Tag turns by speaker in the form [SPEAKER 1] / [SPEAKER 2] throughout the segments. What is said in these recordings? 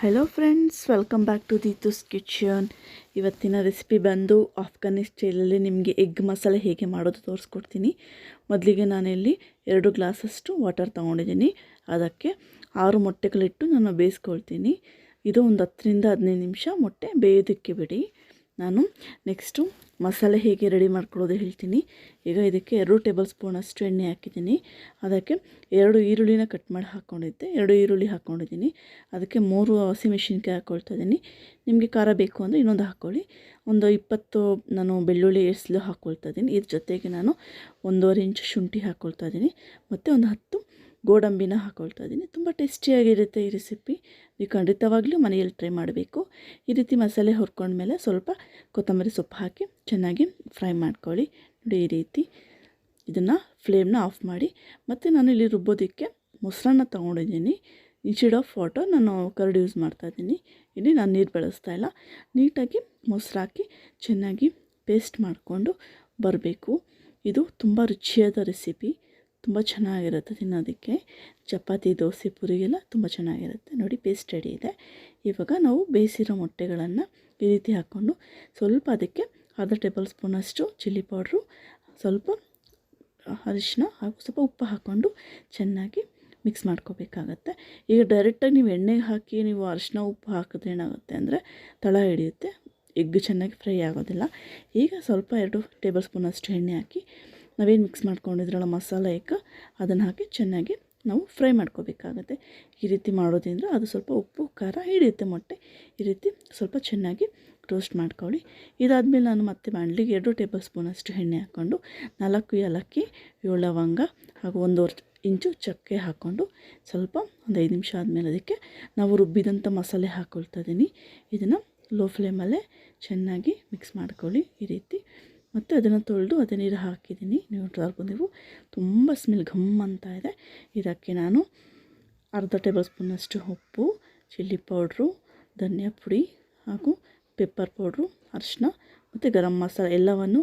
[SPEAKER 1] Hello friends, welcome back to Deethu's kitchen. ಇವತ್ತಿನ recipe ಬಂದು ಆಫ್ಘಾನಿ ಸ್ಟೈಲಲ್ಲಿ ನಿಮಗೆ ಎಗ್ ಮಸಾಲೆ ಹೇಗೆ ಮಾಡೋದು ತೋರಿಸ್ಕೊಡ್ತೀನಿ. ಮೊದಲಿಗೆ ನಾನಿಲ್ಲಿ 2 ಗ್ಲಾಸಷ್ಟು ವಾಟರ್ ತೊಗೊಂಡಿದ್ದೀನಿ. ಅದಕ್ಕೆ 6 ಮೊಟ್ಟೆಗಳಿಟ್ಟು ನಾನು ಬೇಯಿಸ್ಕೊಳ್ತೀನಿ. ಇದು ಒಂದು 10ರಿಂದ 15 ನಿಮಿಷ ಮೊಟ್ಟೆ ಬೇಯೋದಕ್ಕೆ ಬಿಡಿ. ನಾನು ನೆಕ್ಸ್ಟು ಮಸಾಲೆ ಹೇಗೆ ರೆಡಿ ಮಾಡ್ಕೊಳ್ಳೋದು ಹೇಳ್ತೀನಿ. ಈಗ ಇದಕ್ಕೆ 2 ಟೇಬಲ್ ಸ್ಪೂನಷ್ಟು ಎಣ್ಣೆ ಹಾಕಿದ್ದೀನಿ. ಅದಕ್ಕೆ 2 ಈರುಳ್ಳಿನ ಕಟ್ ಮಾಡಿ ಹಾಕ್ಕೊಂಡಿದ್ದೆ. 2 ಈರುಳ್ಳಿ ಹಾಕ್ಕೊಂಡಿದ್ದೀನಿ. ಅದಕ್ಕೆ 3 ಹಸಿಮೆಣಸಿನ್ಕಾಯಿ ಹಾಕ್ಕೊಳ್ತಾ ಇದ್ದೀನಿ. ನಿಮಗೆ ಖಾರ ಬೇಕು ಅಂದರೆ ಇನ್ನೊಂದು ಹಾಕ್ಕೊಳ್ಳಿ. ಒಂದು 20 ನಾನು ಬೆಳ್ಳುಳ್ಳಿ ಎಸ್ಲು ಹಾಕ್ಕೊಳ್ತಾ ಇದ್ದೀನಿ. ಇದ್ರ ಜೊತೆಗೆ ನಾನು 1.5 ಇಂಚು ಶುಂಠಿ ಹಾಕ್ಕೊಳ್ತಾ ಇದ್ದೀನಿ. ಮತ್ತು ಒಂದು 10 ಗೋಡಂಬಿನ ಹಾಕ್ಕೊಳ್ತಾ ಇದ್ದೀನಿ. ತುಂಬ ಟೇಸ್ಟಿಯಾಗಿರುತ್ತೆ ಈ ರೆಸಿಪಿ. ನೀವು ಖಂಡಿತವಾಗ್ಲೂ ಮನೆಯಲ್ಲಿ ಟ್ರೈ ಮಾಡಬೇಕು. ಈ ರೀತಿ ಮಸಾಲೆ ಹುರ್ಕೊಂಡ್ಮೇಲೆ ಸ್ವಲ್ಪ ಕೊತ್ತಂಬರಿ ಸೊಪ್ಪು ಹಾಕಿ ಚೆನ್ನಾಗಿ ಫ್ರೈ ಮಾಡ್ಕೊಳ್ಳಿ. ನೋಡಿ, ಈ ರೀತಿ ಇದನ್ನು ಫ್ಲೇಮ್ನ ಆಫ್ ಮಾಡಿ. ಮತ್ತು ನಾನು ಇಲ್ಲಿ ರುಬ್ಬೋದಕ್ಕೆ ಮೊಸರನ್ನ ತೊಗೊಂಡಿದ್ದೀನಿ. ಇನ್ಸ್ಟೆಡ್ ಆಫ್ ವಾಟರ್ ನಾನು ಕರ್ಡ್ ಯೂಸ್ ಮಾಡ್ತಾಯಿದ್ದೀನಿ. ಇಲ್ಲಿ ನಾನು ನೀರು ಬಳಸ್ತಾ ಇಲ್ಲ. ನೀಟಾಗಿ ಮೊಸರು ಹಾಕಿ ಚೆನ್ನಾಗಿ ಪೇಸ್ಟ್ ಮಾಡಿಕೊಂಡು ಬರಬೇಕು. ಇದು ತುಂಬ ರುಚಿಯಾದ ರೆಸಿಪಿ. ತುಂಬ ಚೆನ್ನಾಗಿರುತ್ತೆ ತಿನ್ನೋದಕ್ಕೆ. ಚಪಾತಿ, ದೋಸೆ, ಪೂರಿಗೆಲ್ಲ ತುಂಬ ಚೆನ್ನಾಗಿರುತ್ತೆ. ನೋಡಿ, ಪೇಸ್ಟ್ ರೆಡಿ ಇದೆ. ಇವಾಗ ನಾವು ಬೇಯಿಸಿರೋ ಮೊಟ್ಟೆಗಳನ್ನು ಈ ರೀತಿ ಹಾಕ್ಕೊಂಡು ಸ್ವಲ್ಪ ಅದಕ್ಕೆ 1/2 ಟೇಬಲ್ ಸ್ಪೂನಷ್ಟು ಚಿಲ್ಲಿ ಪೌಡ್ರು, ಸ್ವಲ್ಪ ಅರಿಶಿನ ಹಾಗೂ ಸ್ವಲ್ಪ ಉಪ್ಪು ಹಾಕ್ಕೊಂಡು ಚೆನ್ನಾಗಿ ಮಿಕ್ಸ್ ಮಾಡ್ಕೋಬೇಕಾಗತ್ತೆ. ಈಗ ಡೈರೆಕ್ಟಾಗಿ ನೀವು ಎಣ್ಣೆಗೆ ಹಾಕಿ ನೀವು ಅರಿಶಿನ ಉಪ್ಪು ಹಾಕಿದ್ರೆ ಏನಾಗುತ್ತೆ ಅಂದರೆ ತಳ ಹಿಡಿಯುತ್ತೆ, ಎಗ್ ಚೆನ್ನಾಗಿ ಫ್ರೈ ಆಗೋದಿಲ್ಲ. ಈಗ ಸ್ವಲ್ಪ 2 ಟೇಬಲ್ ಸ್ಪೂನಷ್ಟು ಎಣ್ಣೆ ಹಾಕಿ ನಾವೇನು ಮಿಕ್ಸ್ ಮಾಡ್ಕೊಂಡಿದ್ರಲ್ಲ ಮಸಾಲೆ ಎಗ್, ಅದನ್ನು ಹಾಕಿ ಚೆನ್ನಾಗಿ ನಾವು ಫ್ರೈ ಮಾಡ್ಕೋಬೇಕಾಗತ್ತೆ. ಈ ರೀತಿ ಮಾಡೋದ್ರಿಂದ ಅದು ಸ್ವಲ್ಪ ಉಪ್ಪು ಖಾರ ಹಿಡಿಯುತ್ತೆ ಮೊಟ್ಟೆ. ಈ ರೀತಿ ಸ್ವಲ್ಪ ಚೆನ್ನಾಗಿ ರೋಸ್ಟ್ ಮಾಡ್ಕೊಳ್ಳಿ. ಇದಾದಮೇಲೆ ನಾನು ಮತ್ತೆ ಬಾಣಲಿಗೆ 2 ಟೇಬಲ್ ಸ್ಪೂನಷ್ಟು ಎಣ್ಣೆ ಹಾಕ್ಕೊಂಡು 4 ಏಲಕ್ಕಿ, 7 ಲವಂಗ ಹಾಗೂ 1.5 ಇಂಚು ಚಕ್ಕೆ ಹಾಕ್ಕೊಂಡು ಸ್ವಲ್ಪ ಒಂದು 5 ನಿಮಿಷ ಆದಮೇಲೆ ಅದಕ್ಕೆ ನಾವು ರುಬ್ಬಿದಂಥ ಮಸಾಲೆ ಹಾಕ್ಕೊಳ್ತಾ ಇದ್ದೀನಿ. ಇದನ್ನು ಲೋ ಫ್ಲೇಮಲ್ಲೇ ಚೆನ್ನಾಗಿ ಮಿಕ್ಸ್ ಮಾಡ್ಕೊಳ್ಳಿ ಈ ರೀತಿ. ಮತ್ತು ಅದನ್ನು ತೊಳೆದು ಅದೇ ನೀರು ಹಾಕಿದ್ದೀನಿ. ನೀವು ತುಂಬ ಸ್ಮೆಲ್ ಘಮ್ ಅಂತ ಇದೆ. ಇದಕ್ಕೆ ನಾನು 1/2 ಟೇಬಲ್ ಸ್ಪೂನಷ್ಟು ಉಪ್ಪು, ಚಿಲ್ಲಿ ಪೌಡ್ರು, ಧನಿಯಾ ಪುಡಿ ಹಾಗೂ ಪೆಪ್ಪರ್ ಪೌಡ್ರು, ಅರಿಶಿನ ಮತ್ತು ಗರಂ ಮಸಾಲೆ ಎಲ್ಲವನ್ನು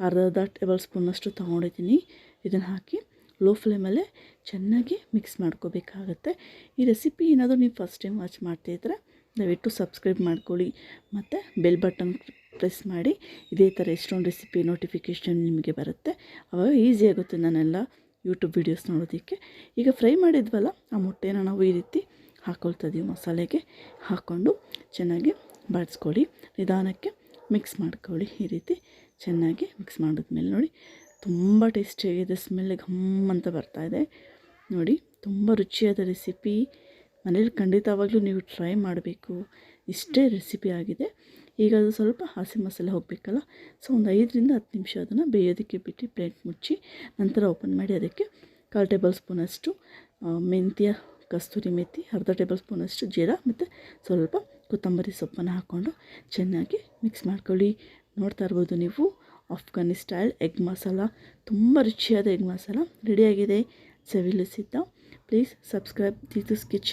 [SPEAKER 1] 1/2 ಟೇಬಲ್ ಸ್ಪೂನಷ್ಟು ತೊಗೊಂಡಿದ್ದೀನಿ. ಇದನ್ನು ಹಾಕಿ ಲೋ ಫ್ಲೇಮಲ್ಲೇ ಚೆನ್ನಾಗಿ ಮಿಕ್ಸ್ ಮಾಡ್ಕೋಬೇಕಾಗತ್ತೆ. ಈ ರೆಸಿಪಿ ಏನಾದರೂ ನೀವು ಫಸ್ಟ್ ಟೈಮ್ ವಾಚ್ ಮಾಡ್ತಿದ್ರೆ ದಯವಿಟ್ಟು ಸಬ್ಸ್ಕ್ರೈಬ್ ಮಾಡ್ಕೊಳ್ಳಿ ಮತ್ತು ಬೆಲ್ ಬಟನ್ ಪ್ರೆಸ್ ಮಾಡಿ. ಇದೇ ಥರ ಎಷ್ಟೊಂದು ರೆಸಿಪಿ ನೋಟಿಫಿಕೇಷನ್ ನಿಮಗೆ ಬರುತ್ತೆ. ಆವಾಗ ಈಸಿ ಆಗುತ್ತೆ ನಾನೆಲ್ಲ ಯೂಟ್ಯೂಬ್ ವೀಡಿಯೋಸ್ ನೋಡೋದಕ್ಕೆ. ಈಗ ಫ್ರೈ ಮಾಡಿದ್ವಲ್ಲ ಆ ಮೊಟ್ಟೆನ ನಾವು ಈ ರೀತಿ ಹಾಕ್ಕೊಳ್ತಾ ಇದ್ದೀವಿ. ಮಸಾಲೆಗೆ ಹಾಕ್ಕೊಂಡು ಚೆನ್ನಾಗಿ ಬಾಡಿಸ್ಕೊಳ್ಳಿ. ನಿಧಾನಕ್ಕೆ ಮಿಕ್ಸ್ ಮಾಡ್ಕೊಳ್ಳಿ. ಈ ರೀತಿ ಚೆನ್ನಾಗಿ ಮಿಕ್ಸ್ ಮಾಡಿದ್ಮೇಲೆ ನೋಡಿ, ತುಂಬ ಟೇಸ್ಟಿಯಾಗಿದೆ. ಸ್ಮೆಲ್ ಘಮ್ ಅಂತ ಬರ್ತಾಯಿದೆ. ನೋಡಿ, ತುಂಬ ರುಚಿಯಾದ ರೆಸಿಪಿ. ಮನೇಲಿ ಖಂಡಿತವಾಗ್ಲೂ ನೀವು ಟ್ರೈ ಮಾಡಬೇಕು. ಇಷ್ಟೇ ರೆಸಿಪಿ ಆಗಿದೆ. ಈಗ ಅದು ಸ್ವಲ್ಪ ಹಸಿ ಮಸಾಲೆ ಹೋಗಬೇಕಲ್ಲ, ಸೊ ಒಂದು 5ರಿಂದ 10 ನಿಮಿಷ ಅದನ್ನು ಬೇಯೋದಕ್ಕೆ ಬಿಟ್ಟು ಪ್ಲೇಟ್ ಮುಚ್ಚಿ ನಂತರ ಓಪನ್ ಮಾಡಿ ಅದಕ್ಕೆ 1/4 ಟೇಬಲ್ ಸ್ಪೂನಷ್ಟು ಮೆಂತ್ಯ, ಕಸ್ತೂರಿ ಮೆಥಿ, 1/2 ಟೇಬಲ್ ಸ್ಪೂನಷ್ಟು ಜೀರಾ ಮತ್ತು ಸ್ವಲ್ಪ ಕೊತ್ತಂಬರಿ ಸೊಪ್ಪನ್ನು ಹಾಕ್ಕೊಂಡು ಚೆನ್ನಾಗಿ ಮಿಕ್ಸ್ ಮಾಡ್ಕೊಳ್ಳಿ. ನೋಡ್ತಾ ಇರ್ಬೋದು ನೀವು, ಆಫ್ಘಾನಿ ಸ್ಟೈಲ್ ಎಗ್ ಮಸಾಲ, ತುಂಬ ರುಚಿಯಾದ ಎಗ್ ಮಸಾಲ ರೆಡಿಯಾಗಿದೆ. ಸವಿಲು ಸಿದ್ಧ. Please subscribe Deethu's kitchen.